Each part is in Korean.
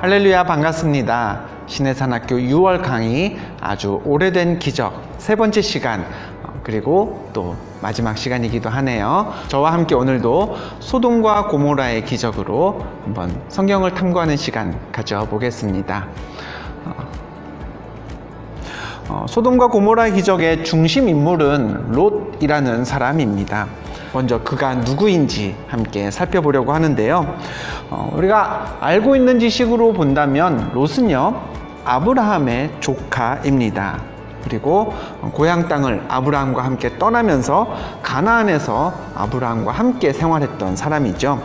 할렐루야, 반갑습니다. 신해산학교 6월 강의 아주 오래된 기적 세 번째 시간, 그리고 또 마지막 시간이기도 하네요. 저와 함께 오늘도 소돔과 고모라의 기적으로 한번 성경을 탐구하는 시간 가져보겠습니다. 소돔과 고모라의 기적의 중심 인물은 롯이라는 사람입니다. 먼저 그가 누구인지 함께 살펴보려고 하는데요. 우리가 알고 있는 지식으로 본다면 롯은요, 아브라함의 조카입니다. 그리고 고향 땅을 아브라함과 함께 떠나면서 가나안에서 아브라함과 함께 생활했던 사람이죠.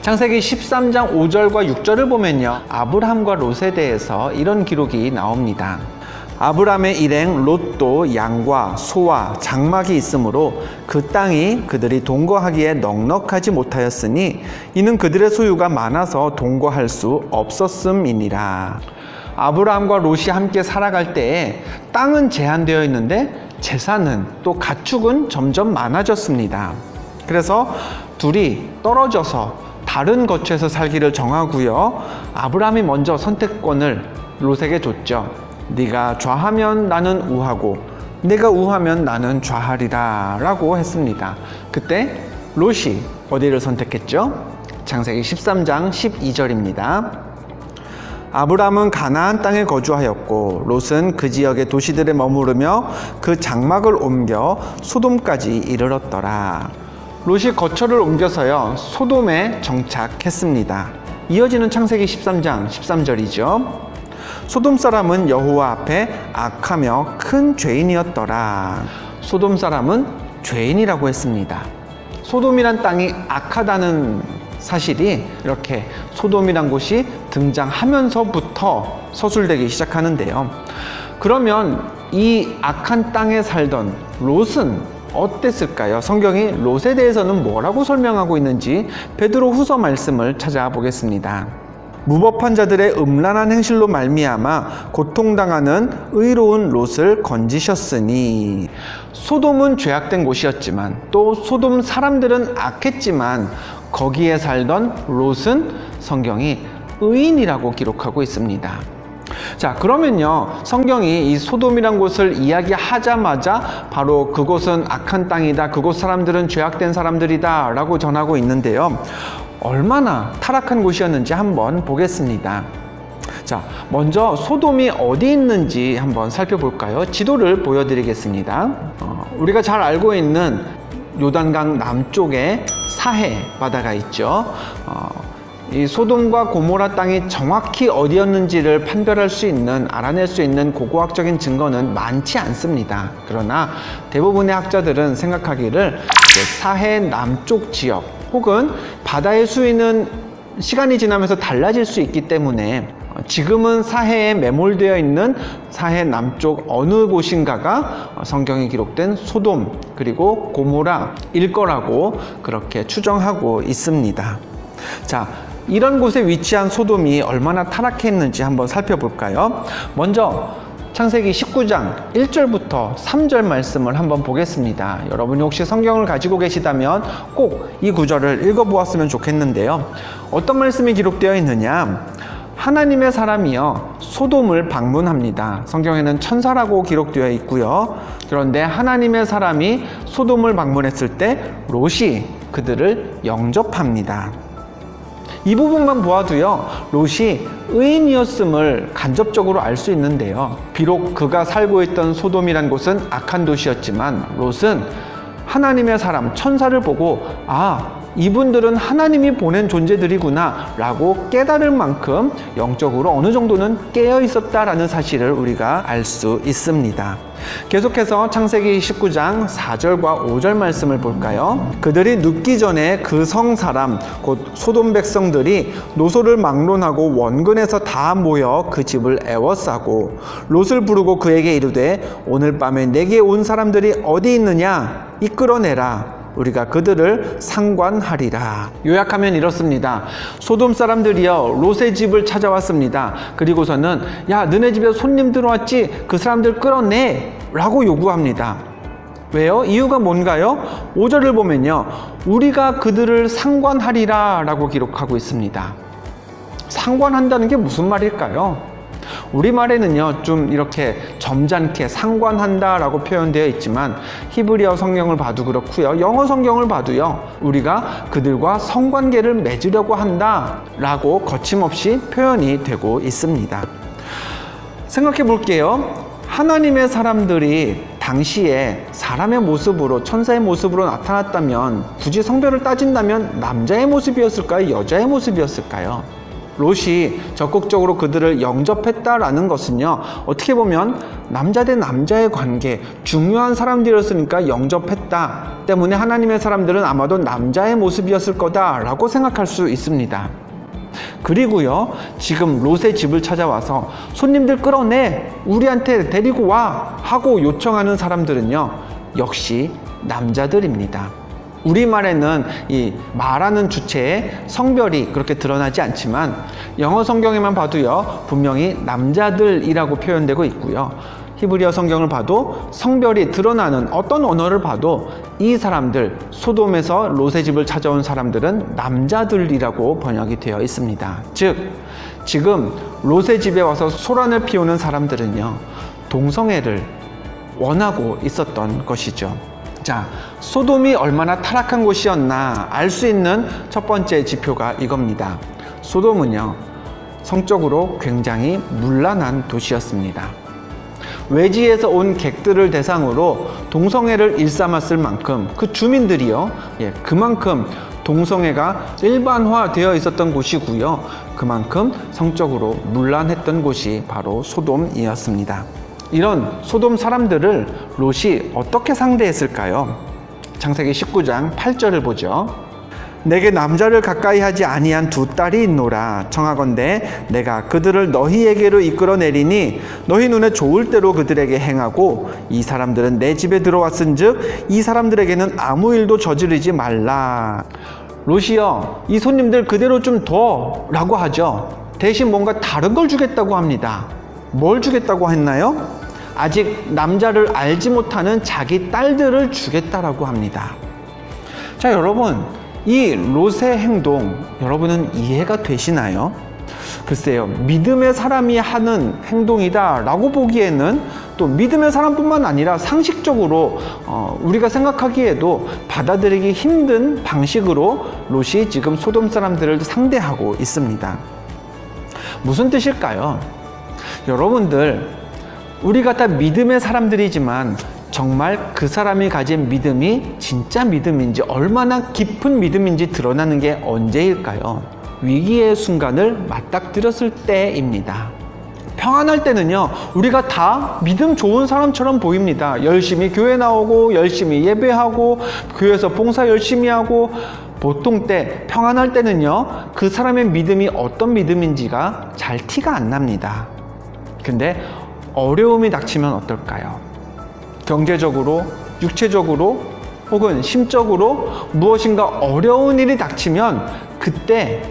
창세기 13장 5절과 6절을 보면요, 아브라함과 롯에 대해서 이런 기록이 나옵니다. 아브라함의 일행 롯도 양과 소와 장막이 있으므로 그 땅이 그들이 동거하기에 넉넉하지 못하였으니 이는 그들의 소유가 많아서 동거할 수 없었음이니라. 아브라함과 롯이 함께 살아갈 때에 땅은 제한되어 있는데 재산은 또 가축은 점점 많아졌습니다. 그래서 둘이 떨어져서 다른 거처에서 살기를 정하고요, 아브라함이 먼저 선택권을 롯에게 줬죠. 네가 좌하면 나는 우하고 내가 우하면 나는 좌하리라 라고 했습니다. 그때 롯이 어디를 선택했죠? 창세기 13장 12절입니다. 아브라함은 가나안 땅에 거주하였고 롯은 그 지역의 도시들에 머무르며 그 장막을 옮겨 소돔까지 이르렀더라. 롯이 거처를 옮겨서요, 소돔에 정착했습니다. 이어지는 창세기 13장 13절이죠. 소돔 사람은 여호와 앞에 악하며 큰 죄인이었더라. 소돔 사람은 죄인이라고 했습니다. 소돔이란 땅이 악하다는 사실이 이렇게 소돔이란 곳이 등장하면서부터 서술되기 시작하는데요. 그러면 이 악한 땅에 살던 롯은 어땠을까요? 성경이 롯에 대해서는 뭐라고 설명하고 있는지 베드로후서 말씀을 찾아보겠습니다. 무법한 자들의 음란한 행실로 말미암아 고통당하는 의로운 롯을 건지셨으니. 소돔은 죄악된 곳이었지만 또 소돔 사람들은 악했지만 거기에 살던 롯은 성경이 의인이라고 기록하고 있습니다. 자, 그러면요, 성경이 이 소돔이란 곳을 이야기하자마자 바로 그곳은 악한 땅이다, 그곳 사람들은 죄악된 사람들이다 라고 전하고 있는데요, 얼마나 타락한 곳이었는지 한번 보겠습니다. 자, 먼저 소돔이 어디 있는지 한번 살펴볼까요? 지도를 보여드리겠습니다. 우리가 잘 알고 있는 요단강 남쪽에 사해 바다가 있죠. 이 소돔과 고모라 땅이 정확히 어디였는지를 판별할 수 있는, 알아낼 수 있는 고고학적인 증거는 많지 않습니다. 그러나 대부분의 학자들은 생각하기를 사해 남쪽 지역 혹은 바다의 수위는 시간이 지나면서 달라질 수 있기 때문에 지금은 사해에 매몰되어 있는 사해 남쪽 어느 곳인가가 성경에 기록된 소돔 그리고 고모라일 거라고 그렇게 추정하고 있습니다. 자, 이런 곳에 위치한 소돔이 얼마나 타락했는지 한번 살펴볼까요? 먼저 창세기 19장 1절부터 3절 말씀을 한번 보겠습니다. 여러분이 혹시 성경을 가지고 계시다면 꼭 이 구절을 읽어보았으면 좋겠는데요. 어떤 말씀이 기록되어 있느냐? 하나님의 사람이여 소돔을 방문합니다. 성경에는 천사라고 기록되어 있고요. 그런데 하나님의 사람이 소돔을 방문했을 때 롯이 그들을 영접합니다. 이 부분만 보아도요, 롯이 의인이었음을 간접적으로 알 수 있는데요, 비록 그가 살고 있던 소돔이란 곳은 악한 도시였지만 롯은 하나님의 사람, 천사를 보고 이분들은 하나님이 보낸 존재들이구나 라고 깨달을 만큼 영적으로 어느 정도는 깨어 있었다라는 사실을 우리가 알 수 있습니다. 계속해서 창세기 19장 4절과 5절 말씀을 볼까요? 그들이 눕기 전에 그 성 사람 곧 소돔 백성들이 노소를 막론하고 원근에서 다 모여 그 집을 애워싸고 롯을 부르고 그에게 이르되 오늘 밤에 내게 온 사람들이 어디 있느냐 이끌어내라. 우리가 그들을 상관하리라. 요약하면 이렇습니다. 소돔 사람들이여 롯의 집을 찾아왔습니다. 그리고서는 야, 너네 집에 손님 들어왔지? 그 사람들 끌어내 라고 요구합니다. 왜요? 이유가 뭔가요? 5절을 보면요, 우리가 그들을 상관하리라 라고 기록하고 있습니다. 상관한다는 게 무슨 말일까요? 우리말에는요, 좀 이렇게 점잖게 상관한다 라고 표현되어 있지만 히브리어 성경을 봐도 그렇고요, 영어 성경을 봐도요, 우리가 그들과 성관계를 맺으려고 한다 라고 거침없이 표현이 되고 있습니다. 생각해 볼게요. 하나님의 사람들이 당시에 사람의 모습으로, 천사의 모습으로 나타났다면 굳이 성별을 따진다면 남자의 모습이었을까요? 여자의 모습이었을까요? 롯이 적극적으로 그들을 영접했다라는 것은요, 어떻게 보면 남자 대 남자의 관계, 중요한 사람들이었으니까 영접했다 때문에 하나님의 사람들은 아마도 남자의 모습이었을 거다라고 생각할 수 있습니다. 그리고요, 지금 롯의 집을 찾아와서 손님들 끌어내, 우리한테 데리고 와 하고 요청하는 사람들은요, 역시 남자들입니다. 우리말에는 이 말하는 주체의 성별이 그렇게 드러나지 않지만 영어 성경에만 봐도요, 분명히 남자들이라고 표현되고 있고요, 히브리어 성경을 봐도 성별이 드러나는 어떤 언어를 봐도 이 사람들, 소돔에서 롯의 집을 찾아온 사람들은 남자들이라고 번역이 되어 있습니다. 즉, 지금 롯의 집에 와서 소란을 피우는 사람들은요, 동성애를 원하고 있었던 것이죠. 자, 소돔이 얼마나 타락한 곳이었나 알 수 있는 첫 번째 지표가 이겁니다. 소돔은요, 성적으로 굉장히 문란한 도시였습니다. 외지에서 온 객들을 대상으로 동성애를 일삼았을 만큼 그 주민들이요, 그만큼 동성애가 일반화되어 있었던 곳이고요, 그만큼 성적으로 문란했던 곳이 바로 소돔이었습니다. 이런 소돔 사람들을 롯이 어떻게 상대했을까요? 창세기 19장 8절을 보죠. 내게 남자를 가까이 하지 아니한 두 딸이 있노라. 청하건대 내가 그들을 너희에게로 이끌어내리니 너희 눈에 좋을 대로 그들에게 행하고 이 사람들은 내 집에 들어왔은즉 이 사람들에게는 아무 일도 저지르지 말라. 롯이요, 이 손님들 그대로 좀 둬 라고 하죠. 대신 뭔가 다른 걸 주겠다고 합니다. 뭘 주겠다고 했나요? 아직 남자를 알지 못하는 자기 딸들을 주겠다라고 합니다. 자, 여러분, 이 롯의 행동 여러분은 이해가 되시나요? 글쎄요, 믿음의 사람이 하는 행동이다 라고 보기에는, 또 믿음의 사람뿐만 아니라 상식적으로 우리가 생각하기에도 받아들이기 힘든 방식으로 롯이 지금 소돔 사람들을 상대하고 있습니다. 무슨 뜻일까요? 여러분들, 우리가 다 믿음의 사람들이지만 정말 그 사람이 가진 믿음이 진짜 믿음인지, 얼마나 깊은 믿음인지 드러나는 게 언제일까요? 위기의 순간을 맞닥뜨렸을 때입니다. 평안할 때는요, 우리가 다 믿음 좋은 사람처럼 보입니다. 열심히 교회 나오고, 열심히 예배하고, 교회에서 봉사 열심히 하고, 보통 때, 평안할 때는요, 그 사람의 믿음이 어떤 믿음인지가 잘 티가 안 납니다. 근데 어려움이 닥치면 어떨까요? 경제적으로, 육체적으로, 혹은 심적으로 무엇인가 어려운 일이 닥치면 그때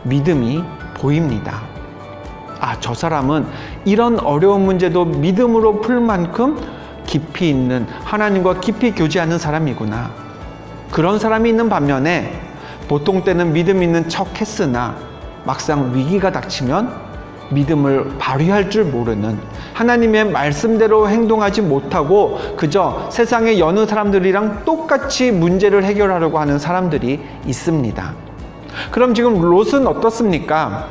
믿음이 보입니다. 아, 저 사람은 이런 어려운 문제도 믿음으로 풀 만큼 깊이 있는, 하나님과 깊이 교제하는 사람이구나. 그런 사람이 있는 반면에 보통 때는 믿음 있는 척 했으나 막상 위기가 닥치면 믿음을 발휘할 줄 모르는, 하나님의 말씀대로 행동하지 못하고 그저 세상의 여느 사람들이랑 똑같이 문제를 해결하려고 하는 사람들이 있습니다. 그럼 지금 롯은 어떻습니까?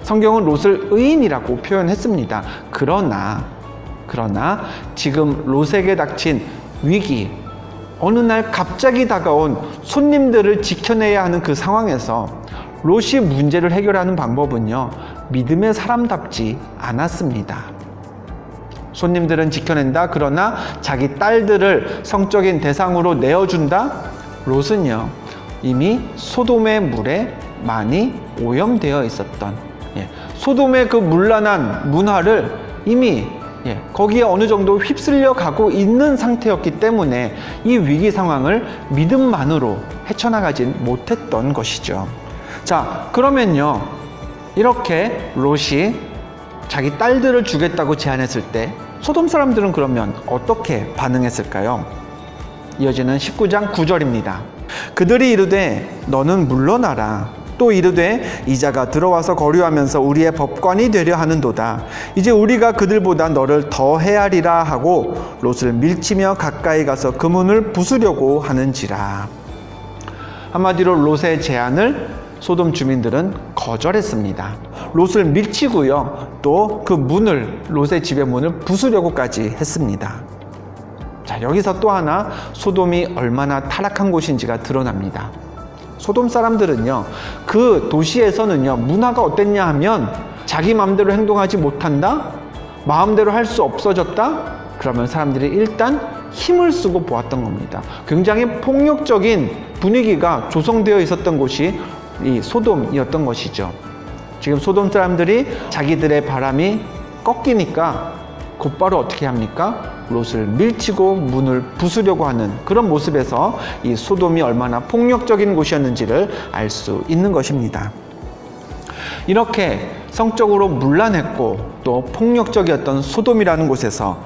성경은 롯을 의인이라고 표현했습니다. 그러나 지금 롯에게 닥친 위기, 어느 날 갑자기 다가온 손님들을 지켜내야 하는 그 상황에서 롯이 문제를 해결하는 방법은요, 믿음의 사람답지 않았습니다. 손님들은 지켜낸다. 그러나 자기 딸들을 성적인 대상으로 내어준다. 롯은요, 이미 소돔의 물에 많이 오염되어 있었던, 소돔의 그 문란한 문화를 이미 거기에 어느 정도 휩쓸려 가고 있는 상태였기 때문에 이 위기 상황을 믿음만으로 헤쳐나가진 못했던 것이죠. 자, 그러면요, 이렇게 롯이 자기 딸들을 주겠다고 제안했을 때 소돔 사람들은 그러면 어떻게 반응했을까요? 이어지는 19장 9절입니다. 그들이 이르되 너는 물러나라. 또 이르되 이자가 들어와서 거류하면서 우리의 법관이 되려 하는도다. 이제 우리가 그들보다 너를 더 헤아리라 하고 롯을 밀치며 가까이 가서 그 문을 부수려고 하는지라. 한마디로 롯의 제안을 소돔 주민들은 거절했습니다. 롯을 밀치고요, 또 그 문을, 롯의 집의 문을 부수려고까지 했습니다. 자, 여기서 또 하나 소돔이 얼마나 타락한 곳인지가 드러납니다. 소돔 사람들은요, 그 도시에서는요, 문화가 어땠냐 하면 자기 마음대로 행동하지 못한다? 마음대로 할 수 없어졌다? 그러면 사람들이 일단 힘을 쓰고 보았던 겁니다. 굉장히 폭력적인 분위기가 조성되어 있었던 곳이 이 소돔이었던 것이죠. 지금 소돔 사람들이 자기들의 바람이 꺾이니까 곧바로 어떻게 합니까? 롯을 밀치고 문을 부수려고 하는 그런 모습에서 이 소돔이 얼마나 폭력적인 곳이었는지를 알 수 있는 것입니다. 이렇게 성적으로 문란했고 또 폭력적이었던 소돔이라는 곳에서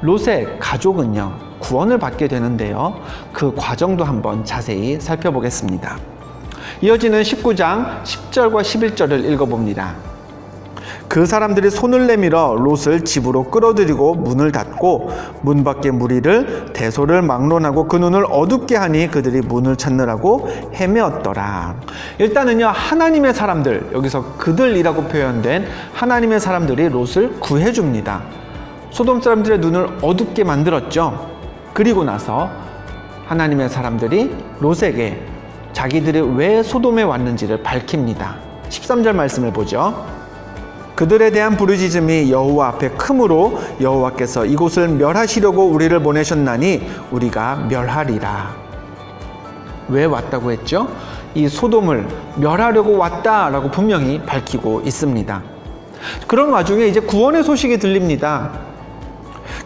롯의 가족은요, 구원을 받게 되는데요, 그 과정도 한번 자세히 살펴보겠습니다. 이어지는 19장 10절과 11절을 읽어봅니다. 그 사람들이 손을 내밀어 롯을 집으로 끌어들이고 문을 닫고 문 밖의 무리를 대소를 막론하고 그 눈을 어둡게 하니 그들이 문을 찾느라고 헤매었더라. 일단은요, 하나님의 사람들, 여기서 그들이라고 표현된 하나님의 사람들이 롯을 구해줍니다. 소돔 사람들의 눈을 어둡게 만들었죠. 그리고 나서 하나님의 사람들이 롯에게 자기들이 왜 소돔에 왔는지를 밝힙니다. 13절 말씀을 보죠. 그들에 대한 부르짖음이 여호와 앞에 크므로 여호와께서 이곳을 멸하시려고 우리를 보내셨나니 우리가 멸하리라. 왜 왔다고 했죠? 이 소돔을 멸하려고 왔다라고 분명히 밝히고 있습니다. 그런 와중에 이제 구원의 소식이 들립니다.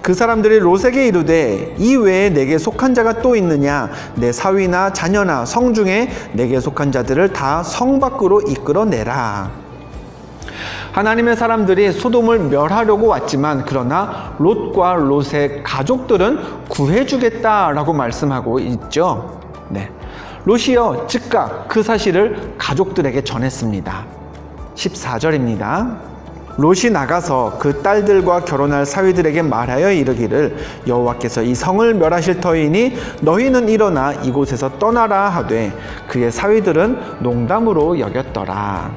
그 사람들이 롯에게 이르되 이 외에 내게 속한 자가 또 있느냐? 내 사위나 자녀나 성 중에 내게 속한 자들을 다 성 밖으로 이끌어내라. 하나님의 사람들이 소돔을 멸하려고 왔지만 그러나 롯과 롯의 가족들은 구해주겠다라고 말씀하고 있죠. 네. 롯이요, 즉각 그 사실을 가족들에게 전했습니다. 14절입니다. 롯이 나가서 그 딸들과 결혼할 사위들에게 말하여 이르기를 여호와께서 이 성을 멸하실 터이니 너희는 일어나 이곳에서 떠나라 하되 그의 사위들은 농담으로 여겼더라.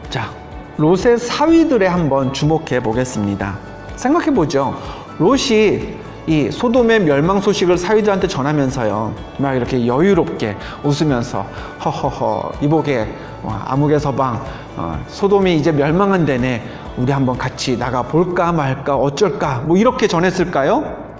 자, 롯의 사위들에 한번 주목해 보겠습니다. 생각해 보죠. 롯이 이 소돔의 멸망 소식을 사위들한테 전하면서요, 막 이렇게 여유롭게 웃으면서 허허허 이보게 아무개 서방 소돔이 이제 멸망한다네, 우리 한번 같이 나가 볼까 말까 어쩔까 뭐 이렇게 전했을까요?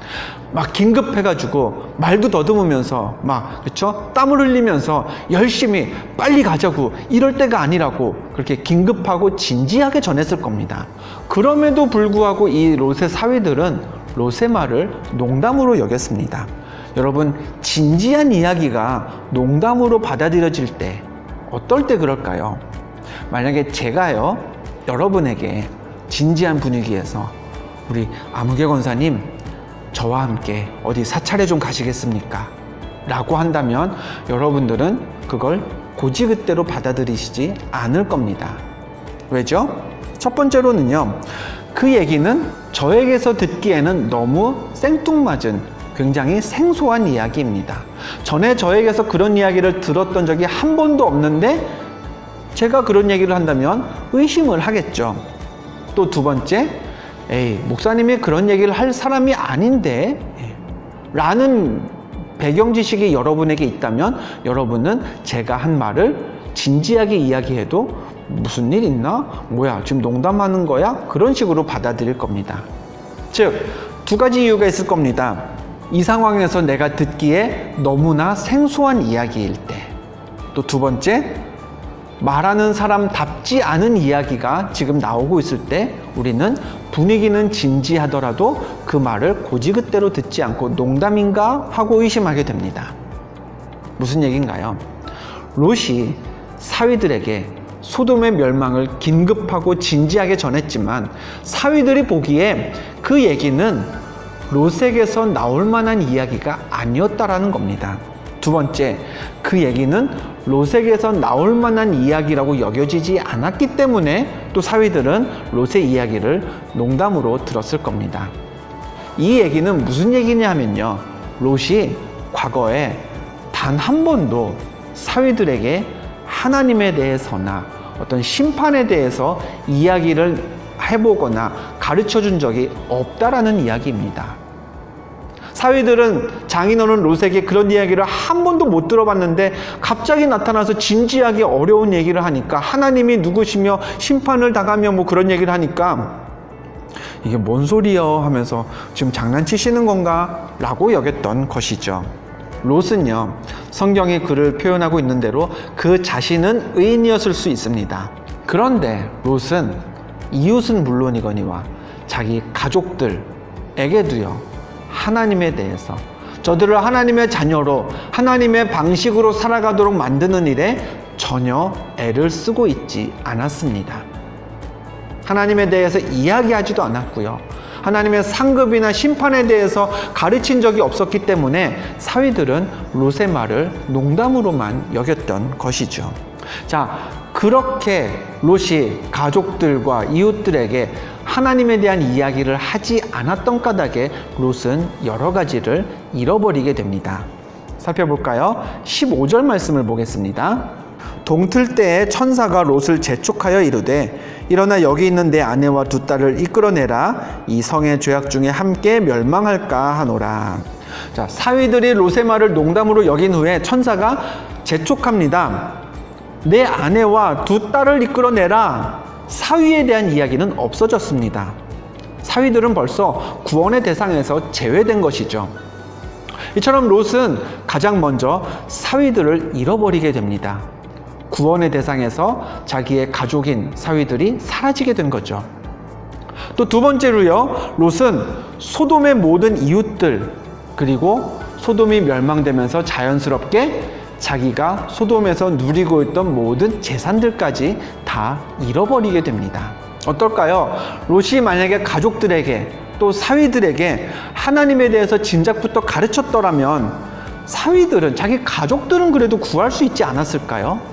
막 긴급해가지고 말도 더듬으면서 막, 그쵸? 땀을 흘리면서 열심히 빨리 가자고, 이럴 때가 아니라고 그렇게 긴급하고 진지하게 전했을 겁니다. 그럼에도 불구하고 이 롯의 사위들은 롯의 말을 농담으로 여겼습니다. 여러분, 진지한 이야기가 농담으로 받아들여질 때 어떨 때 그럴까요? 만약에 제가요, 여러분에게 진지한 분위기에서 우리 아무개 권사님, 저와 함께 어디 사찰에 좀 가시겠습니까? 라고 한다면 여러분들은 그걸 고지그대로 받아들이시지 않을 겁니다. 왜죠? 첫 번째로는요, 그 얘기는 저에게서 듣기에는 너무 생뚱맞은 굉장히 생소한 이야기입니다. 전에 저에게서 그런 이야기를 들었던 적이 한 번도 없는데 제가 그런 얘기를 한다면 의심을 하겠죠. 또 두 번째, 에이, 목사님이 그런 얘기를 할 사람이 아닌데 라는 배경 지식이 여러분에게 있다면 여러분은 제가 한 말을 진지하게 이야기해도 무슨 일 있나? 뭐야, 지금 농담하는 거야? 그런 식으로 받아들일 겁니다. 즉, 두 가지 이유가 있을 겁니다. 이 상황에서 내가 듣기에 너무나 생소한 이야기일 때, 또 두 번째, 말하는 사람답지 않은 이야기가 지금 나오고 있을 때 우리는 분위기는 진지하더라도 그 말을 고지그대로 듣지 않고 농담인가 하고 의심하게 됩니다. 무슨 얘기인가요? 롯이 사위들에게 소돔의 멸망을 긴급하고 진지하게 전했지만 사위들이 보기에 그 얘기는 롯에게서 나올 만한 이야기가 아니었다라는 겁니다. 두 번째, 그 얘기는 롯에게서 나올 만한 이야기라고 여겨지지 않았기 때문에 또 사위들은 롯의 이야기를 농담으로 들었을 겁니다. 이 얘기는 무슨 얘기냐 하면요, 롯이 과거에 단 한 번도 사위들에게 하나님에 대해서나 어떤 심판에 대해서 이야기를 해보거나 가르쳐 준 적이 없다라는 이야기입니다. 사위들은, 장인어른 롯에게 그런 이야기를 한 번도 못 들어봤는데 갑자기 나타나서 진지하게 어려운 얘기를 하니까, 하나님이 누구시며 심판을 당하며 뭐 그런 얘기를 하니까 이게 뭔 소리여 하면서 지금 장난치시는 건가? 라고 여겼던 것이죠. 롯은요, 성경이 그를 표현하고 있는 대로 그 자신은 의인이었을 수 있습니다. 그런데 롯은 이웃은 물론이거니와 자기 가족들에게도요, 하나님에 대해서, 저들을 하나님의 자녀로 하나님의 방식으로 살아가도록 만드는 일에 전혀 애를 쓰고 있지 않았습니다. 하나님에 대해서 이야기하지도 않았고요, 하나님의 상급이나 심판에 대해서 가르친 적이 없었기 때문에 사위들은 롯의 말을 농담으로만 여겼던 것이죠. 자, 그렇게 롯이 가족들과 이웃들에게 하나님에 대한 이야기를 하지 않았던 까닭에 롯은 여러 가지를 잃어버리게 됩니다. 살펴볼까요? 15절 말씀을 보겠습니다. 동틀 때에 천사가 롯을 재촉하여 이르되 일어나 여기 있는 내 아내와 두 딸을 이끌어내라. 이 성의 죄악 중에 함께 멸망할까 하노라. 자, 사위들이 롯의 말을 농담으로 여긴 후에 천사가 재촉합니다. 내 아내와 두 딸을 이끌어내라. 사위에 대한 이야기는 없어졌습니다. 사위들은 벌써 구원의 대상에서 제외된 것이죠. 이처럼 롯은 가장 먼저 사위들을 잃어버리게 됩니다. 구원의 대상에서 자기의 가족인 사위들이 사라지게 된 거죠. 또 두 번째로요, 롯은 소돔의 모든 이웃들, 그리고 소돔이 멸망되면서 자연스럽게 자기가 소돔에서 누리고 있던 모든 재산들까지 다 잃어버리게 됩니다. 어떨까요? 롯이 만약에 가족들에게 또 사위들에게 하나님에 대해서 진작부터 가르쳤더라면 사위들은, 자기 가족들은 그래도 구할 수 있지 않았을까요?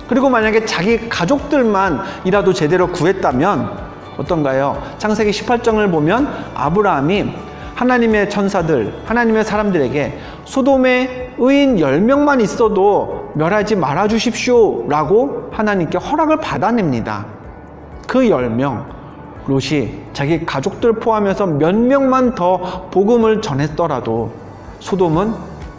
그리고 만약에 자기 가족들만이라도 제대로 구했다면 어떤가요? 창세기 18장을 보면 아브라함이 하나님의 천사들, 하나님의 사람들에게 소돔에 의인 10명만 있어도 멸하지 말아 주십시오 라고 하나님께 허락을 받아냅니다. 그 10명, 롯이 자기 가족들 포함해서 몇 명만 더 복음을 전했더라도 소돔은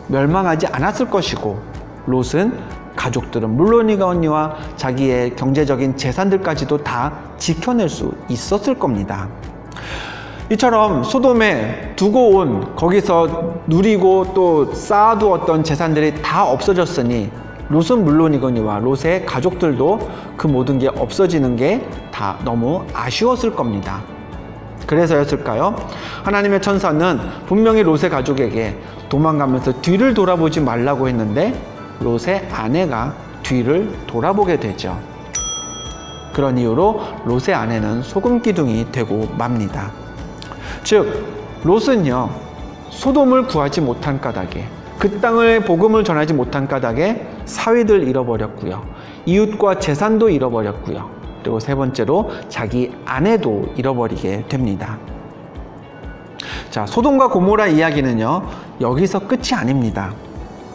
멸망하지 않았을 것이고, 롯은 가족들은 물론이거니와 자기의 경제적인 재산들까지도 다 지켜낼 수 있었을 겁니다. 이처럼 소돔에 두고 온, 거기서 누리고 또 쌓아두었던 재산들이 다 없어졌으니 롯은 물론이거니와 롯의 가족들도 그 모든 게 없어지는 게 다 너무 아쉬웠을 겁니다. 그래서였을까요? 하나님의 천사는 분명히 롯의 가족에게 도망가면서 뒤를 돌아보지 말라고 했는데 롯의 아내가 뒤를 돌아보게 되죠. 그런 이유로 롯의 아내는 소금 기둥이 되고 맙니다. 즉, 롯은요, 소돔을 구하지 못한 까닭에, 그 땅을 복음을 전하지 못한 까닭에 사위들 잃어버렸고요, 이웃과 재산도 잃어버렸고요, 그리고 세 번째로 자기 아내도 잃어버리게 됩니다. 자, 소돔과 고모라 이야기는요, 여기서 끝이 아닙니다.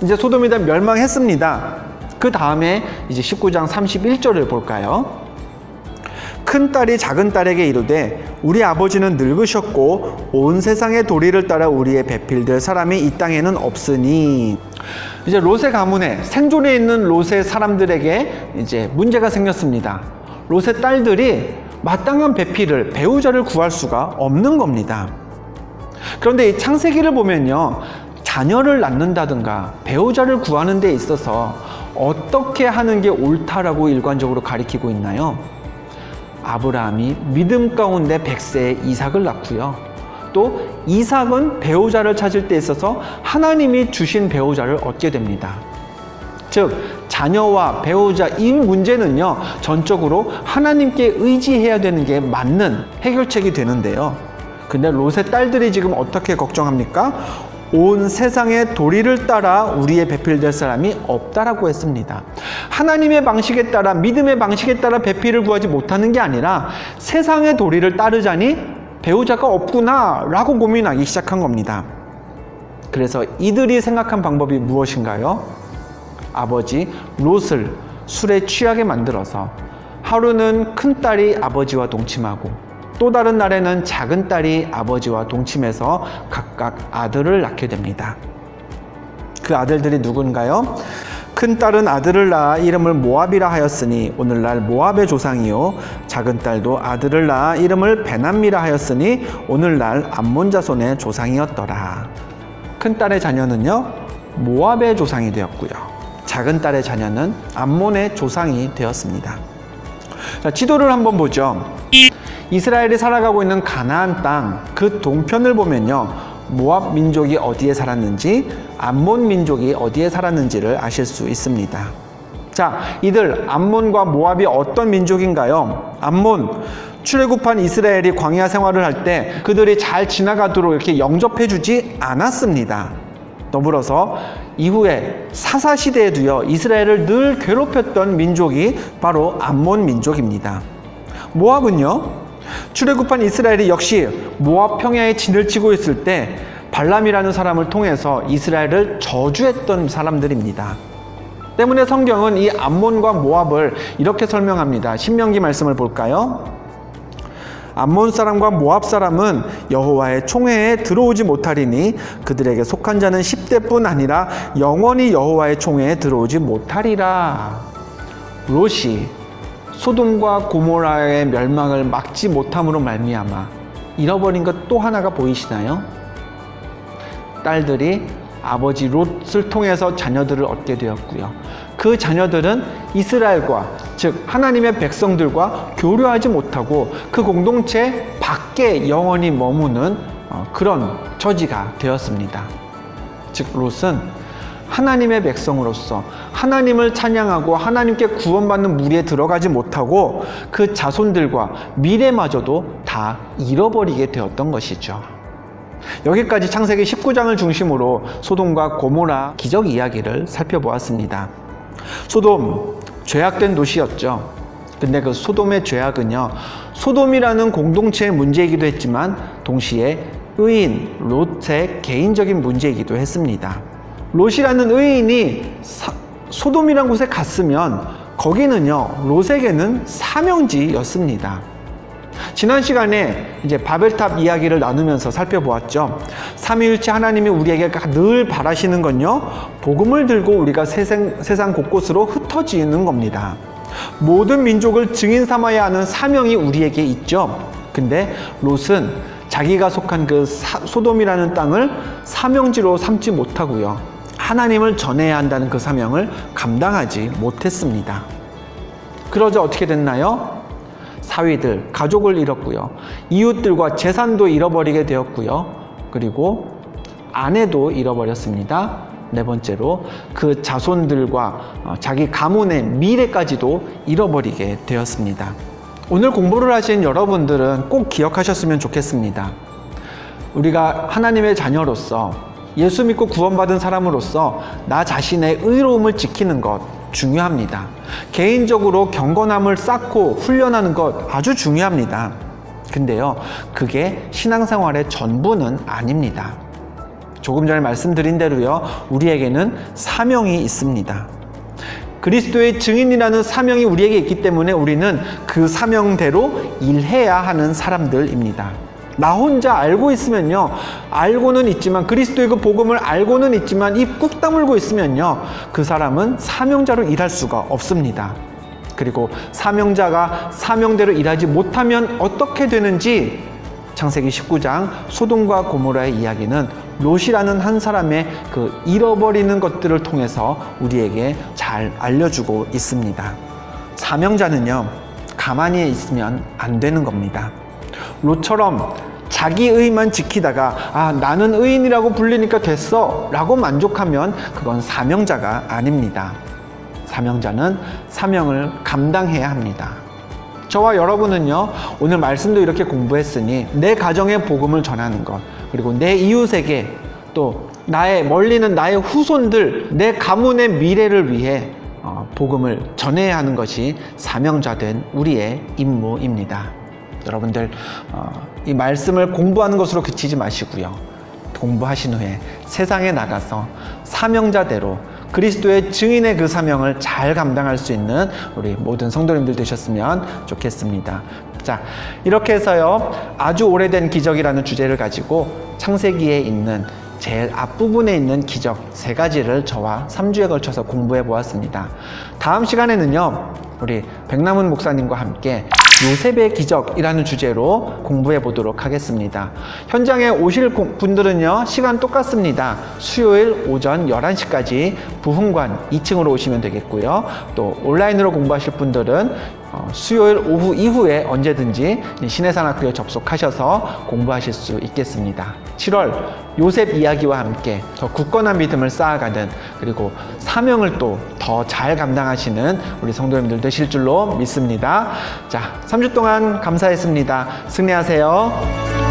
이제 소돔이 다 멸망했습니다. 그 다음에 이제 19장 31절을 볼까요? 큰 딸이 작은 딸에게 이르되 우리 아버지는 늙으셨고 온 세상의 도리를 따라 우리의 배필될 사람이 이 땅에는 없으니, 이제 롯의 가문에, 생존해 있는 롯의 사람들에게 이제 문제가 생겼습니다. 롯의 딸들이 마땅한 배필을, 배우자를 구할 수가 없는 겁니다. 그런데 이 창세기를 보면요, 자녀를 낳는다든가 배우자를 구하는 데 있어서 어떻게 하는 게 옳다라고 일관적으로 가리키고 있나요? 아브라함이 믿음 가운데 100세에 이삭을 낳고요, 또 이삭은 배우자를 찾을 때 있어서 하나님이 주신 배우자를 얻게 됩니다. 즉, 자녀와 배우자 이 문제는요, 전적으로 하나님께 의지해야 되는 게 맞는 해결책이 되는데요. 근데 롯의 딸들이 지금 어떻게 걱정합니까? 온 세상의 도리를 따라 우리의 배필될 사람이 없다라고 했습니다. 하나님의 방식에 따라, 믿음의 방식에 따라 배필을 구하지 못하는 게 아니라 세상의 도리를 따르자니 배우자가 없구나 라고 고민하기 시작한 겁니다. 그래서 이들이 생각한 방법이 무엇인가요? 아버지 롯을 술에 취하게 만들어서 하루는 큰딸이 아버지와 동침하고 또 다른 날에는 작은 딸이 아버지와 동침해서 각각 아들을 낳게 됩니다. 그 아들들이 누군가요? 큰딸은 아들을 낳아 이름을 모압이라 하였으니 오늘날 모압의 조상이요, 작은 딸도 아들을 낳아 이름을 베남미라 하였으니 오늘날 암몬 자손의 조상이었더라. 큰딸의 자녀는요 모압의 조상이 되었고요, 작은 딸의 자녀는 암몬의 조상이 되었습니다. 자, 지도를 한번 보죠. 이스라엘이 살아가고 있는 가나안 땅 그 동편을 보면요, 모압 민족이 어디에 살았는지, 암몬 민족이 어디에 살았는지를 아실 수 있습니다. 자, 이들 암몬과 모압이 어떤 민족인가요? 암몬, 출애굽한 이스라엘이 광야 생활을 할 때 그들이 잘 지나가도록 이렇게 영접해 주지 않았습니다. 더불어서 이후에 사사시대에도요 이스라엘을 늘 괴롭혔던 민족이 바로 암몬 민족입니다. 모압은요, 출애굽한 이스라엘이 역시 모압 평야에 진을 치고 있을 때 발람이라는 사람을 통해서 이스라엘을 저주했던 사람들입니다. 때문에 성경은 이 암몬과 모압을 이렇게 설명합니다. 신명기 말씀을 볼까요? 암몬 사람과 모압 사람은 여호와의 총회에 들어오지 못하리니 그들에게 속한 자는 10대뿐 아니라 영원히 여호와의 총회에 들어오지 못하리라. 롯이 소돔과 고모라의 멸망을 막지 못함으로 말미암아 잃어버린 것 또 하나가 보이시나요? 딸들이 아버지 롯을 통해서 자녀들을 얻게 되었고요. 그 자녀들은 이스라엘과, 즉 하나님의 백성들과 교류하지 못하고 그 공동체 밖에 영원히 머무는 그런 처지가 되었습니다. 즉 롯은 하나님의 백성으로서 하나님을 찬양하고 하나님께 구원받는 무리에 들어가지 못하고 그 자손들과 미래마저도 다 잃어버리게 되었던 것이죠. 여기까지 창세기 19장을 중심으로 소돔과 고모라 기적 이야기를 살펴보았습니다. 소돔, 죄악된 도시였죠. 근데 그 소돔의 죄악은요, 소돔이라는 공동체의 문제이기도 했지만 동시에 의인 롯의 개인적인 문제이기도 했습니다. 롯이라는 의인이 소돔이라는 곳에 갔으면 거기는요 롯에게는 사명지였습니다. 지난 시간에 이제 바벨탑 이야기를 나누면서 살펴보았죠. 삼위일체 하나님이 우리에게 늘 바라시는 건요, 복음을 들고 우리가 세상 곳곳으로 흩어지는 겁니다. 모든 민족을 증인 삼아야 하는 사명이 우리에게 있죠. 근데 롯은 자기가 속한 그 소돔이라는 땅을 사명지로 삼지 못하고요, 하나님을 전해야 한다는 그 사명을 감당하지 못했습니다. 그러자 어떻게 됐나요? 사위들, 가족을 잃었고요, 이웃들과 재산도 잃어버리게 되었고요, 그리고 아내도 잃어버렸습니다. 네 번째로 그 자손들과 자기 가문의 미래까지도 잃어버리게 되었습니다. 오늘 공부를 하신 여러분들은 꼭 기억하셨으면 좋겠습니다. 우리가 하나님의 자녀로서, 예수 믿고 구원받은 사람으로서 나 자신의 의로움을 지키는 것 중요합니다. 개인적으로 경건함을 쌓고 훈련하는 것 아주 중요합니다. 근데요, 그게 신앙생활의 전부는 아닙니다. 조금 전에 말씀드린 대로요, 우리에게는 사명이 있습니다. 그리스도의 증인이라는 사명이 우리에게 있기 때문에 우리는 그 사명대로 일해야 하는 사람들입니다. 나 혼자 알고 있으면요, 알고는 있지만, 그리스도의 그 복음을 알고는 있지만 입 꾹 다물고 있으면요, 그 사람은 사명자로 일할 수가 없습니다. 그리고 사명자가 사명대로 일하지 못하면 어떻게 되는지 창세기 19장 소돔과 고모라의 이야기는 롯이라는 한 사람의 그 잃어버리는 것들을 통해서 우리에게 잘 알려주고 있습니다. 사명자는요, 가만히 있으면 안 되는 겁니다. 롯처럼 자기 의만 지키다가 나는 의인이라고 불리니까 됐어 라고 만족하면 그건 사명자가 아닙니다. 사명자는 사명을 감당해야 합니다. 저와 여러분은요, 오늘 말씀도 이렇게 공부했으니 내 가정의 복음을 전하는 것, 그리고 내 이웃에게 또 멀리는 나의 후손들, 내 가문의 미래를 위해 복음을 전해야 하는 것이 사명자된 우리의 임무입니다. 여러분들 이 말씀을 공부하는 것으로 그치지 마시고요. 공부하신 후에 세상에 나가서 사명자대로 그리스도의 증인의 그 사명을 잘 감당할 수 있는 우리 모든 성도님들 되셨으면 좋겠습니다. 자, 이렇게 해서요, 아주 오래된 기적이라는 주제를 가지고 창세기에 있는 제일 앞부분에 있는 기적 3가지를 저와 3주에 걸쳐서 공부해 보았습니다. 다음 시간에는요, 우리 백남훈 목사님과 함께 요셉의 기적이라는 주제로 공부해 보도록 하겠습니다. 현장에 오실 분들은요, 시간 똑같습니다. 수요일 오전 11시까지 부흥관 2층으로 오시면 되겠고요. 또 온라인으로 공부하실 분들은 수요일 오후 이후에 언제든지 신해산학교에 접속하셔서 공부하실 수 있겠습니다. 7월 요셉 이야기와 함께 더 굳건한 믿음을 쌓아가는, 그리고 사명을 또 더 잘 감당하시는 우리 성도님들 되실 줄로 믿습니다. 자, 3주 동안 감사했습니다. 승리하세요.